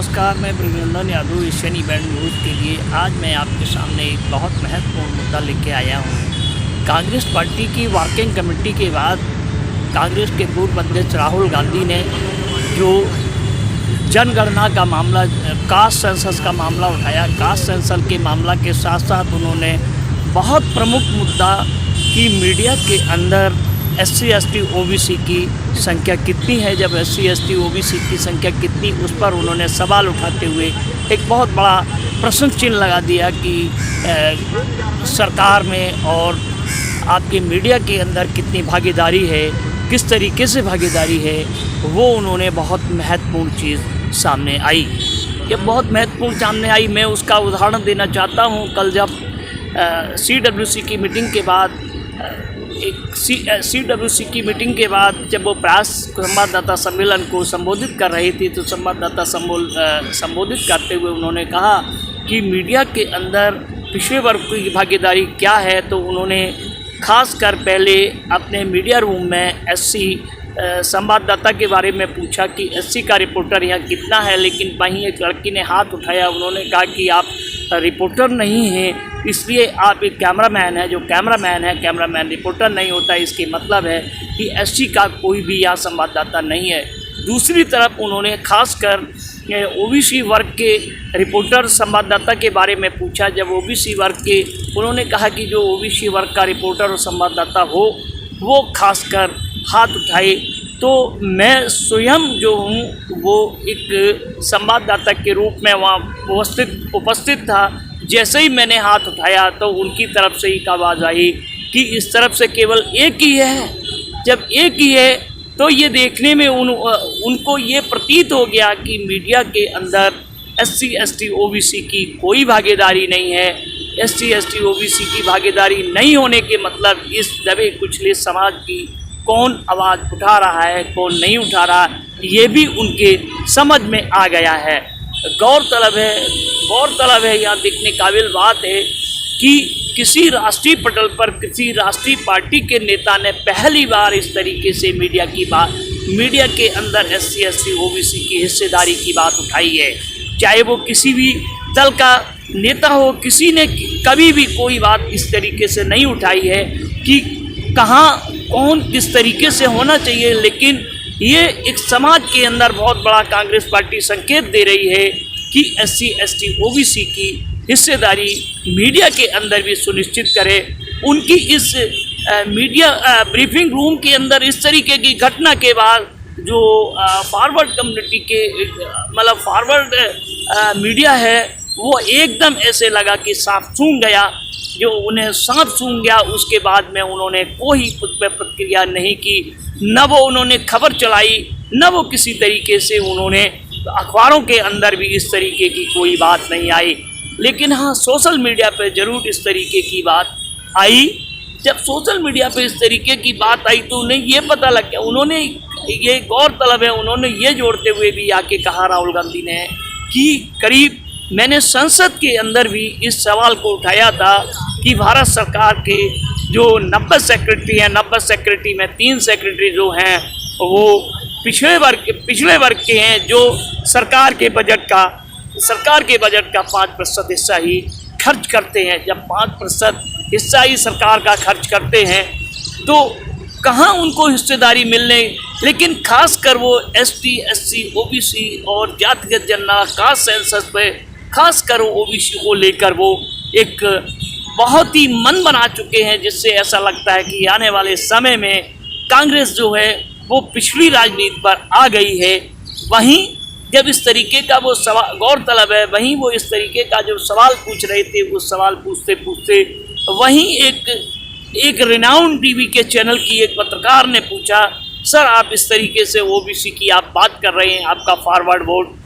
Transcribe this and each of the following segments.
नमस्कार, मैं Brajnandan Yadav Asian event news के लिए आज मैं आपके सामने एक बहुत महत्वपूर्ण मुद्दा लेके आया हूँ। कांग्रेस पार्टी की वर्किंग कमेटी के बाद कांग्रेस के पूर्व अध्यक्ष राहुल गांधी ने जो जनगणना का मामला, कास्ट सेंसस का मामला उठाया। कास्ट सेंसस के मामला के साथ साथ उन्होंने बहुत प्रमुख मुद्दा कि मीडिया के अंदर SC ST OBC की संख्या कितनी है, जब SC ST OBC की संख्या कितनी, उस पर उन्होंने सवाल उठाते हुए एक बहुत बड़ा प्रश्न चिन्ह लगा दिया कि सरकार में और आपके मीडिया के अंदर कितनी भागीदारी है, किस तरीके से भागीदारी है, वो उन्होंने बहुत महत्वपूर्ण चीज़ सामने आई। जब बहुत महत्वपूर्ण सामने आई, मैं उसका उदाहरण देना चाहता हूँ। कल जब CWC की मीटिंग के बाद CWC की मीटिंग के बाद जब वो प्रेस संवाददाता सम्मेलन को संबोधित कर रही थी, तो संवाददाता संबोधित करते हुए उन्होंने कहा कि मीडिया के अंदर पिछड़े वर्ग की भागीदारी क्या है। तो उन्होंने खासकर पहले अपने मीडिया रूम में SC संवाददाता के बारे में पूछा कि SC का रिपोर्टर यहाँ कितना है, लेकिन वहीं एक लड़की ने हाथ उठाया। उन्होंने कहा कि आप रिपोर्टर नहीं हैं, इसलिए आप एक कैमरामैन है। जो कैमरामैन है, कैमरामैन रिपोर्टर नहीं होता। इसके मतलब है कि SC का कोई भी यहाँ संवाददाता नहीं है। दूसरी तरफ उन्होंने खासकर OBC वर्ग के रिपोर्टर संवाददाता के बारे में पूछा। जब OBC वर्ग के, उन्होंने कहा कि जो OBC वर्ग का रिपोर्टर और संवाददाता हो, वो खासकर हाथ उठाए। तो मैं स्वयं जो हूँ वो एक संवाददाता के रूप में वहाँ उपस्थित था। जैसे ही मैंने हाथ उठाया तो उनकी तरफ से एक आवाज़ आई कि इस तरफ से केवल एक ही है। जब एक ही है तो ये देखने में उनको ये प्रतीत हो गया कि मीडिया के अंदर SC ST OBC की कोई भागीदारी नहीं है। SC ST OBC की भागीदारी नहीं होने के मतलब इस दबे कुचले समाज की कौन आवाज़ उठा रहा है, कौन नहीं उठा रहा, ये भी उनके समझ में आ गया है। गौरतलब है यहाँ देखने काबिल बात है कि किसी राष्ट्रीय पटल पर किसी राष्ट्रीय पार्टी के नेता ने पहली बार इस तरीके से मीडिया के अंदर SC ST OBC की हिस्सेदारी की बात उठाई है। चाहे वो किसी भी दल का नेता हो, किसी ने कभी भी कोई बात इस तरीके से नहीं उठाई है कि कहाँ कौन किस तरीके से होना चाहिए। लेकिन ये एक समाज के अंदर बहुत बड़ा कांग्रेस पार्टी संकेत दे रही है कि SC ST OBC की हिस्सेदारी मीडिया के अंदर भी सुनिश्चित करे। उनकी इस मीडिया ब्रीफिंग रूम के अंदर इस तरीके की घटना के बाद जो फॉरवर्ड कम्युनिटी के मतलब फॉरवर्ड मीडिया है, वो एकदम ऐसे लगा कि सांप सूंघ गया। जो उन्हें सांप सूंघ गया, उसके बाद में उन्होंने कोई खुद पर प्रतिक्रिया नहीं की, न वो उन्होंने खबर चलाई, न वो किसी तरीके से उन्होंने अखबारों के अंदर भी इस तरीके की कोई बात नहीं आई। लेकिन हाँ, सोशल मीडिया पे ज़रूर इस तरीके की बात आई। जब सोशल मीडिया पे इस तरीके की बात आई तो उन्हें ये पता लग गया, उन्होंने ये गौरतलब है, उन्होंने ये जोड़ते हुए भी आके कहा राहुल गांधी ने कि करीब मैंने संसद के अंदर भी इस सवाल को उठाया था कि भारत सरकार के जो 90 सेक्रेटरी हैं, 90 सेक्रेटरी में 3 सेक्रेटरी जो हैं वो पिछड़े वर्ग के हैं, जो सरकार के बजट का 5% हिस्सा ही खर्च करते हैं। जब 5% हिस्सा ही सरकार का खर्च करते हैं तो कहाँ उनको हिस्सेदारी मिलने। लेकिन खासकर वो ST SC OBC और जातिगत जनगणना कास्ट सेंसस पे खासकर OBC को लेकर वो एक बहुत ही मन बना चुके हैं, जिससे ऐसा लगता है कि आने वाले समय में कांग्रेस जो है वो पिछली राजनीति पर आ गई है। वहीं जब इस तरीके का वो सवाल, गौरतलब है, वहीं वो इस तरीके का जो सवाल पूछ रहे थे, वो सवाल पूछते वहीं एक रिनाउंड TV के चैनल की एक पत्रकार ने पूछा, सर आप इस तरीके से OBC की आप बात कर रहे हैं, आपका फॉरवर्ड वोट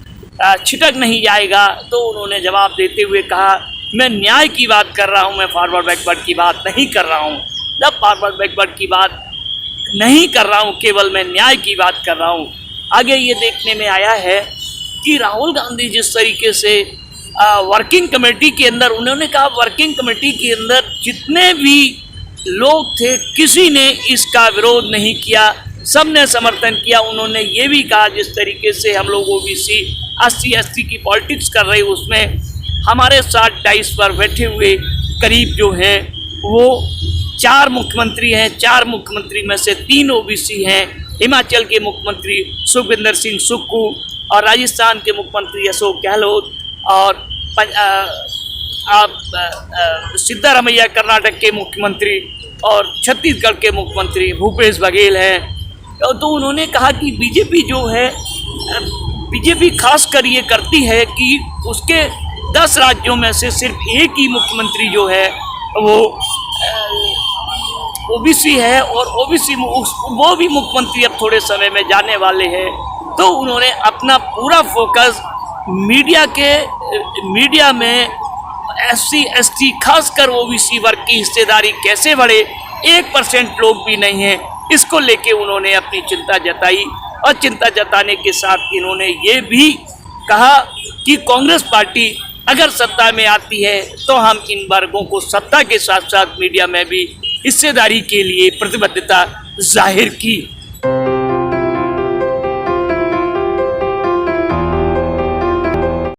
छिटक नहीं जाएगा? तो उन्होंने जवाब देते हुए कहा, मैं न्याय की बात कर रहा हूं, मैं फॉरवर्ड बैकवर्ड की बात नहीं कर रहा हूं। जब फॉरवर्ड बैकवर्ड की बात नहीं कर रहा हूं, केवल मैं न्याय की बात कर रहा हूं। आगे ये देखने में आया है कि राहुल गांधी जिस तरीके से वर्किंग कमेटी के अंदर, उन्होंने कहा वर्किंग कमेटी के अंदर जितने भी लोग थे किसी ने इसका विरोध नहीं किया, सब ने समर्थन किया। उन्होंने ये भी कहा जिस तरीके से हम लोग OBC SC की पॉलिटिक्स कर रहे, उसमें हमारे साथ डाइस पर बैठे हुए करीब जो हैं वो 4 मुख्यमंत्री हैं। 4 मुख्यमंत्री में से 3 OBC हैं। हिमाचल के मुख्यमंत्री सुखविंदर सिंह सुक्खू और राजस्थान के मुख्यमंत्री अशोक गहलोत और सिद्धारमैया कर्नाटक के मुख्यमंत्री और छत्तीसगढ़ के मुख्यमंत्री भूपेश बघेल हैं। तो उन्होंने कहा कि बीजेपी जो है, बीजेपी खास कर ये करती है कि उसके 10 राज्यों में से सिर्फ एक ही मुख्यमंत्री जो है वो OBC है और OBC वो भी मुख्यमंत्री अब थोड़े समय में जाने वाले हैं। तो उन्होंने अपना पूरा फोकस मीडिया में SC ST खासकर OBC वर्ग की हिस्सेदारी कैसे बढ़े, 1% लोग भी नहीं हैं, इसको लेके उन्होंने अपनी चिंता जताई। और चिंता जताने के साथ इन्होंने ये भी कहा कि कांग्रेस पार्टी अगर सत्ता में आती है तो हम इन वर्गों को सत्ता के साथ साथ मीडिया में भी हिस्सेदारी के लिए प्रतिबद्धता जाहिर की।